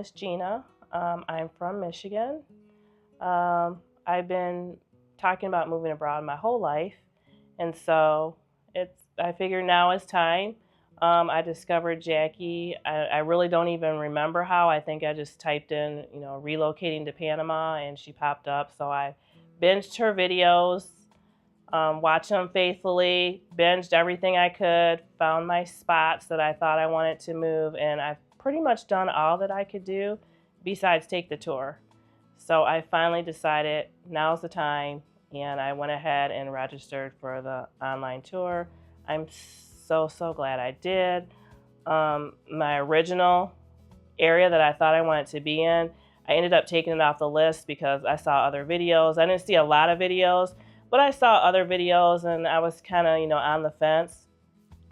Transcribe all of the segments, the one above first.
is Gina. I'm from Michigan. I've been talking about moving abroad my whole life, and so I figured now is time. I discovered Jackie. I really don't even remember how. I think I just typed in, relocating to Panama, and she popped up. So I binged her videos, watched them faithfully, binged everything I could, found my spots that I thought I wanted to move, and I've pretty much done all that I could do besides take the tour. So I finally decided now's the time, and I went ahead and registered for the online tour. I'm so glad I did. My original area that I thought I wanted to be in, I ended up taking it off the list because I saw other videos. I didn't see a lot of videos, but I saw other videos and I was kind of, on the fence.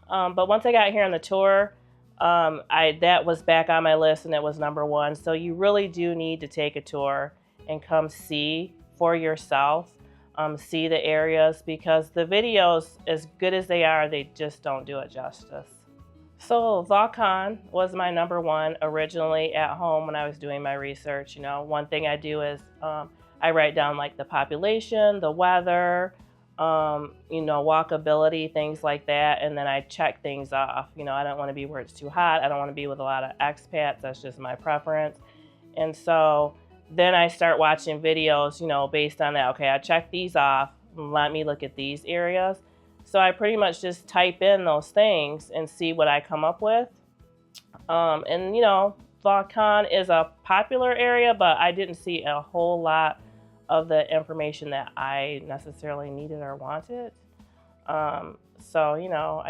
But once I got here on the tour, that was back on my list and it was #1. So you really do need to take a tour and come see for yourself, see the areas, because the videos, as good as they are, they just don't do it justice. So Volcan was my #1 originally at home when I was doing my research. One thing I do is I write down like the population, the weather, walkability, things like that, and then I check things off. I don't want to be where it's too hot. I don't want to be with a lot of expats. That's just my preference. And so then I start watching videos, based on that. Okay, I check these off. Let me look at these areas. So I pretty much just type in those things and see what I come up with. Volcan is a popular area, but I didn't see a whole lot of the information that I necessarily needed or wanted. I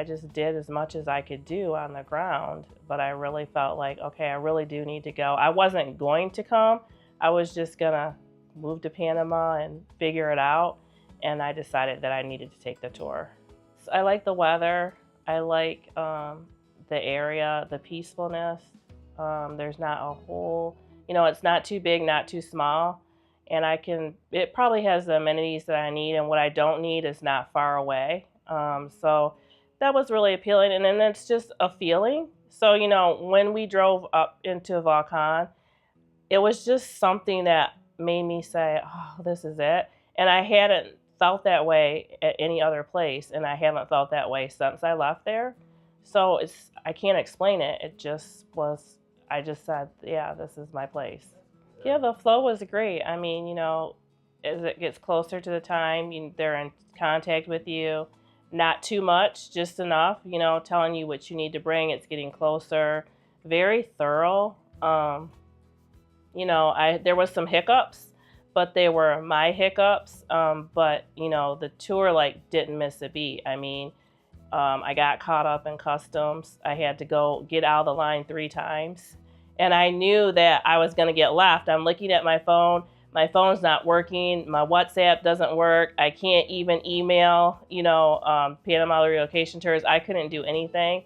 just did as much as I could do on the ground, but I really felt like, okay, I really do need to go. I wasn't going to come. I was just gonna move to Panama and figure it out. And I decided that I needed to take the tour. So I like the weather. I like the area, the peacefulness. There's not a whole, it's not too big, not too small. And it probably has the amenities that I need, and what I don't need is not far away. So that was really appealing. And then it's just a feeling. So, when we drove up into Volcan, it was just something that made me say, oh, this is it. And I hadn't felt that way at any other place, and I haven't felt that way since I left there. So I can't explain it. It just was, I just said, yeah, this is my place. Yeah, the flow was great. I mean, as it gets closer to the time, they're in contact with you. Not too much, just enough, telling you what you need to bring. It's getting closer. Very thorough. There was some hiccups, but they were my hiccups. But the tour didn't miss a beat. I mean, I got caught up in customs. I had to go get out of the line 3 times. And I knew that I was going to get left. I'm looking at my phone. My phone's not working. My WhatsApp doesn't work. I can't even email, Panama Relocation Tours. I couldn't do anything.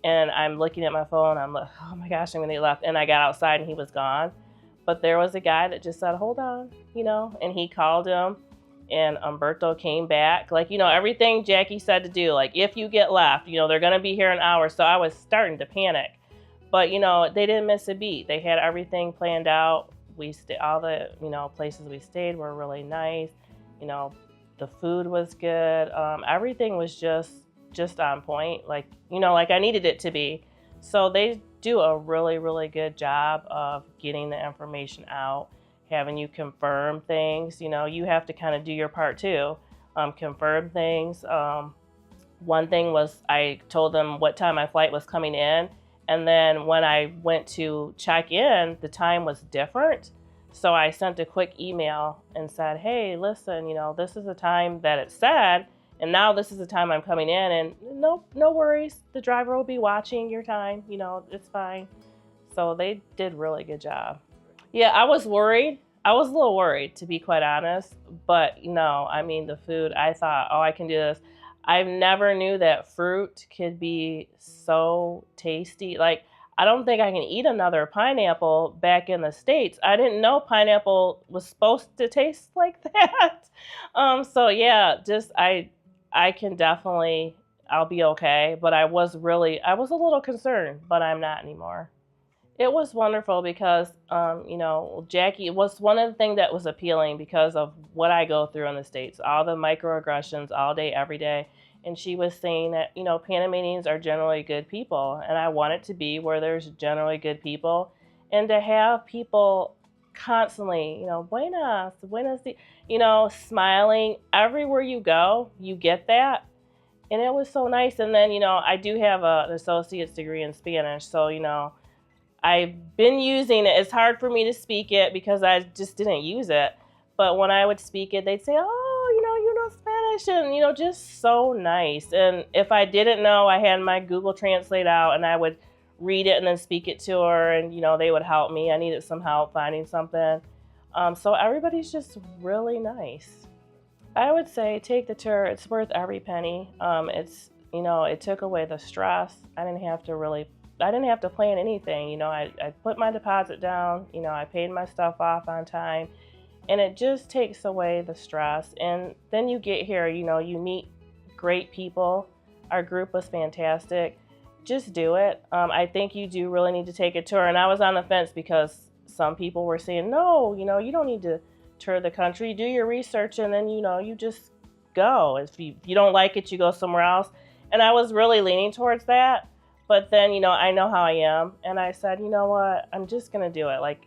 And I'm looking at my phone. I'm like, oh my gosh, I'm going to get left. And I got outside and he was gone. But there was a guy that just said, hold on, and he called him. And Umberto came back. Everything Jackie said to do. If you get left, they're going to be here an hour. So I was starting to panic. But, they didn't miss a beat. They had everything planned out. All the, places we stayed were really nice. The food was good. Everything was just on point, like I needed it to be. So they do a really, really good job of getting the information out, having you confirm things. You have to kind of do your part too, confirm things. One thing was I told them what time my flight was coming in. And then when I went to check in, the time was different. So I sent a quick email and said, hey, listen, this is the time that it said, and now this is the time I'm coming in. And no worries. The driver will be watching your time. It's fine. So they did a really good job. Yeah, I was worried. I was a little worried, to be quite honest. But the food, I thought, oh, I can do this. I never knew that fruit could be so tasty. I don't think I can eat another pineapple back in the States. I didn't know pineapple was supposed to taste like that. So yeah, I can definitely, I'll be okay. But I was a little concerned, but I'm not anymore. It was wonderful because, Jackie was one of the things that was appealing because of what I go through in the States, all the microaggressions all day, every day. And she was saying that, Panamanians are generally good people. And I want it to be where there's generally good people. And to have people constantly, buenas, smiling everywhere you go, you get that. And it was so nice. And then, I do have an associate's degree in Spanish. So, I've been using it. It's hard for me to speak it because I just didn't use it. But when I would speak it, they'd say, "Oh, you know Spanish," and just so nice. And if I didn't know, I had my Google Translate out, and I would read it and then speak it to her, and they would help me. I needed some help finding something. So everybody's just really nice. I would say take the tour. It's worth every penny. It took away the stress. I didn't have to plan anything. I put my deposit down, I paid my stuff off on time, and it just takes away the stress. And then you get here, you meet great people. Our group was fantastic. Just do it. I think you do really need to take a tour. And I was on the fence because some people were saying, no, you don't need to tour the country. Do your research, and then, you just go. If you don't like it, you go somewhere else. And I was really leaning towards that. But then, I know how I am. And I said, you know what? I'm just going to do it. Like,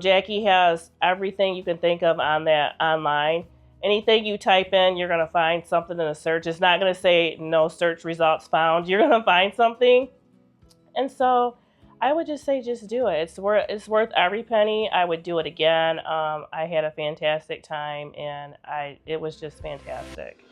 Jackie has everything you can think of on that online. Anything you type in, you're going to find something in the search. It's not going to say no search results found. You're going to find something. And so I would just say, just do it. It's worth every penny. I would do it again. I had a fantastic time, and it was just fantastic.